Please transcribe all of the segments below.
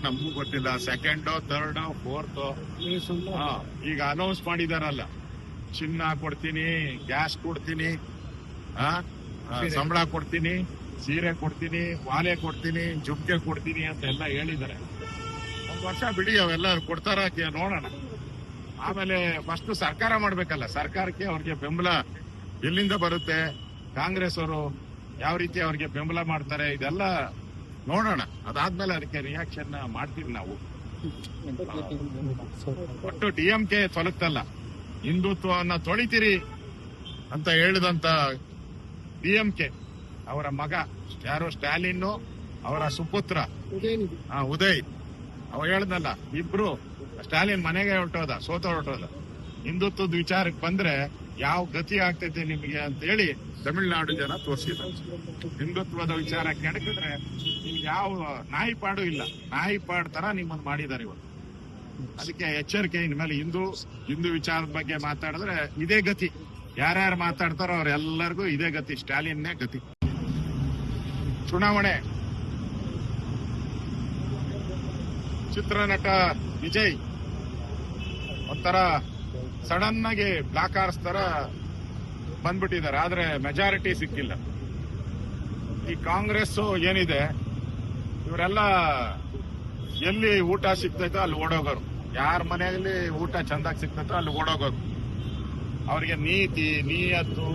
ನಮಗೂ ಗೊತ್ತಿಲ್ಲ. ಸೆಕೆಂಡೋ, ಥರ್ಡೋ, ಫೋರ್ತೋ ಈಗ ಅನೌನ್ಸ್ ಮಾಡಿದಾರಲ್ಲ, ಚಿನ್ನ ಕೊಡ್ತೀನಿ, ಗ್ಯಾಸ್ ಕೊಡ್ತೀನಿ, ಸಂಬಳ ಕೊಡ್ತೀನಿ, ಸೀರೆ ಕೊಡ್ತೀನಿ, ವಾಲೆ ಕೊಡ್ತೀನಿ, ಜುಮ್ಕೆ ಕೊಡ್ತೀನಿ ಅಂತ ಎಲ್ಲ ಹೇಳಿದ್ದಾರೆ. ಒಂದ್ ವರ್ಷ ಬಿಡಿ, ಅವೆಲ್ಲ ಕೊಡ್ತಾರ ನೋಡೋಣ. ಆಮೇಲೆ ಫಸ್ಟ್ ಸರ್ಕಾರ ಮಾಡ್ಬೇಕಲ್ಲ, ಸರ್ಕಾರಕ್ಕೆ ಅವ್ರಿಗೆ ಬೆಂಬಲ ಎಲ್ಲಿಂದ ಬರುತ್ತೆ, ಕಾಂಗ್ರೆಸ್ ಅವರು ಯಾವ ರೀತಿ ಅವ್ರಿಗೆ ಬೆಂಬಲ ಮಾಡ್ತಾರೆ, ಇದೆಲ್ಲ ನೋಡೋಣ. ಅದಾದ್ಮೇಲೆ ಅದಕ್ಕೆ ರಿಯಾಕ್ಷನ್ ಮಾಡ್ತೀವಿ ನಾವು. ಒಟ್ಟು DMK ತೊಲಗ್ತಲ್ಲ, ಹಿಂದುತ್ವವನ್ನ ತೊಳಿತೀರಿ ಅಂತ ಹೇಳಿದಂತ DMK ಅವರ ಮಗ ಯಾರೋ ಸ್ಟಾಲಿನ್, ಅವರ ಸುಪುತ್ರ ಉದಯ್, ಅವ ಹೇಳ್ದಲ್ಲ, ಇಬ್ರು ಸ್ಟಾಲಿನ್ ಮನೆಗೆ ಹೊರಟೋದ. ಹಿಂದುತ್ವದ ವಿಚಾರಕ್ಕೆ ಬಂದ್ರೆ ಯಾವ ಗತಿ ಆಗ್ತೈತೆ ನಿಮಗೆ ಅಂತ ಹೇಳಿ ತಮಿಳುನಾಡು ಜನ ತೋರಿಸಿದ್ದಾರೆ. ಹಿಂದುತ್ವದ ವಿಚಾರ ಕೆಣಕಿದ್ರೆ ನಿಮ್ಗೆ ಯಾವ ನಾಯಿಪಾಡು ಇಲ್ಲ, ನಾಯಿಪಾಡ್ ತರ ನಿಮ್ಮನ್ನು ಮಾಡಿದ್ದಾರೆ ಇವತ್ತು. ಅದಕ್ಕೆ ಎಚ್ಚರಿಕೆ. ಇನ್ಮೇಲೆ ಹಿಂದೂ ವಿಚಾರದ ಬಗ್ಗೆ ಮಾತಾಡಿದ್ರೆ ಇದೇ ಗತಿ. ಯಾರ್ಯಾರು ಮಾತಾಡ್ತಾರೋ ಅವ್ರೆಲ್ಲರಿಗೂ ಇದೇ ಗತಿ, ಸ್ಟಾಲಿನ್ನೇ ಗತಿ. ಚುನಾವಣೆ, ಚಿತ್ರನಟ ವಿಜಯ್ ಒಂಥರ ಸಡನ್ ಆಗಿ ಬ್ಲಾಕ್ ಆರ್ಸ್ ತರ ಬಂದ್ಬಿಟ್ಟಿದ್ದಾರೆ, ಆದ್ರೆ ಮೆಜಾರಿಟಿ ಸಿಕ್ಕಿಲ್ಲ. ಈ ಕಾಂಗ್ರೆಸ್ ಏನಿದೆ, ಇವರೆಲ್ಲ ಎಲ್ಲಿ ಊಟ ಸಿಗ್ತೈತೋ ಅಲ್ಲಿ ಓಡೋಗೋರು, ಯಾರ ಮನೆಯಲ್ಲಿ ಊಟ ಚಂದಾಗಿ ಸಿಗ್ತೈತೋ ಅಲ್ಲಿ ಓಡೋಗೋರು. ಅವ್ರಿಗೆ ನೀತಿ, ನಿಯತ್ತು,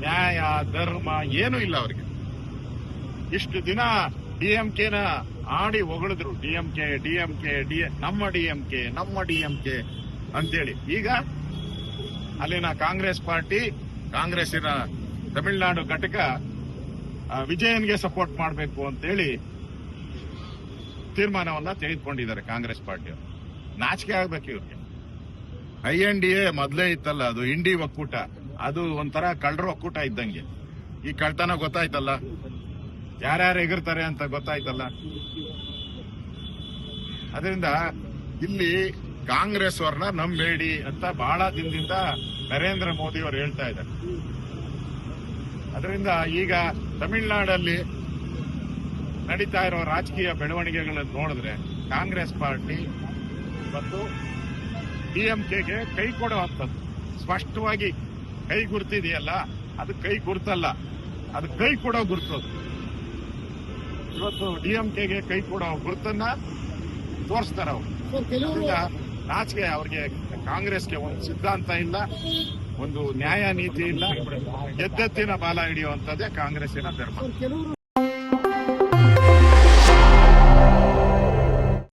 ನ್ಯಾಯ, ಧರ್ಮ ಏನೂ ಇಲ್ಲ ಅವ್ರಿಗೆ. ಇಷ್ಟು ದಿನ DMKನ ಆಡಿ ಹೊಗಳಿದ್ರು, ನಮ್ಮ DMK ಅಂತೇಳಿ. ಈಗ ಅಲ್ಲಿನ ಕಾಂಗ್ರೆಸ್ ಪಾರ್ಟಿ, ಕಾಂಗ್ರೆಸ್ಸಿನ ತಮಿಳುನಾಡು ಘಟಕ ವಿಜಯನ್ಗೆ ಸಪೋರ್ಟ್ ಮಾಡಬೇಕು ಅಂತೇಳಿ ತೀರ್ಮಾನವನ್ನ ತೆಗೆದುಕೊಂಡಿದ್ದಾರೆ ಕಾಂಗ್ರೆಸ್ ಪಾರ್ಟಿಯವರು. ನಾಚಿಕೆ ಆಗ್ಬೇಕು ಇವ್ರಿಗೆ. INDA ಮೊದಲೇ ಇತ್ತಲ್ಲ, ಅದು ಇಂಡಿ ಒಕ್ಕೂಟ, ಅದು ಒಂಥರ ಕಳ್ಳರ ಒಕ್ಕೂಟ ಇದ್ದಂಗೆ. ಈ ಕಳ್ತನ ಗೊತ್ತಾಯ್ತಲ್ಲ, ಯಾರ್ಯಾರು ಎಗರ್ತಾರೆ ಅಂತ ಗೊತ್ತಾಯ್ತಲ್ಲ. ಅದರಿಂದ ಇಲ್ಲಿ ಕಾಂಗ್ರೆಸ್ ಅವ್ರನ್ನ ನಂಬೇಡಿ ಅಂತ ಬಹಳ ದಿನದಿಂದ ನರೇಂದ್ರ ಮೋದಿ ಅವರು ಹೇಳ್ತಾ ಇದ್ದಾರೆ. ಅದರಿಂದ ಈಗ ತಮಿಳುನಾಡಲ್ಲಿ ನಡೀತಾ ಇರೋ ರಾಜಕೀಯ ಬೆಳವಣಿಗೆಗಳನ್ನು ನೋಡಿದ್ರೆ ಕಾಂಗ್ರೆಸ್ ಪಾರ್ಟಿ ಮತ್ತು DMKಗೆ ಕೈ ಕೊಡುವಂಥದ್ದು ಸ್ಪಷ್ಟವಾಗಿ ಕೈ ಗುರುತಿದೆಯಲ್ಲ, ಅದು ಕೈ ಗುರುತಲ್ಲ, ಅದು ಕೈ ಕೊಡೋ ಗುರುತು. ಇವತ್ತು DMKಗೆ ಕೈ ಕೊಡೋ ಗುರುತನ್ನ ತೋರಿಸ್ತಾರೆ ಅವರು. ನಾಚಿಕೆ ಅವ್ರಿಗೆ. ಕಾಂಗ್ರೆಸ್ಗೆ ಒಂದು ಸಿದ್ಧಾಂತ ಇಲ್ಲ, ಒಂದು ನ್ಯಾಯ ನೀತಿ ಇಲ್ಲ, ಎದ್ದೆತ್ತಿನ ಬಾಲ ಹಿಡಿಯುವಂಥದ್ದೇ ಕಾಂಗ್ರೆಸ್ಸಿನ ಧರ್ಮ.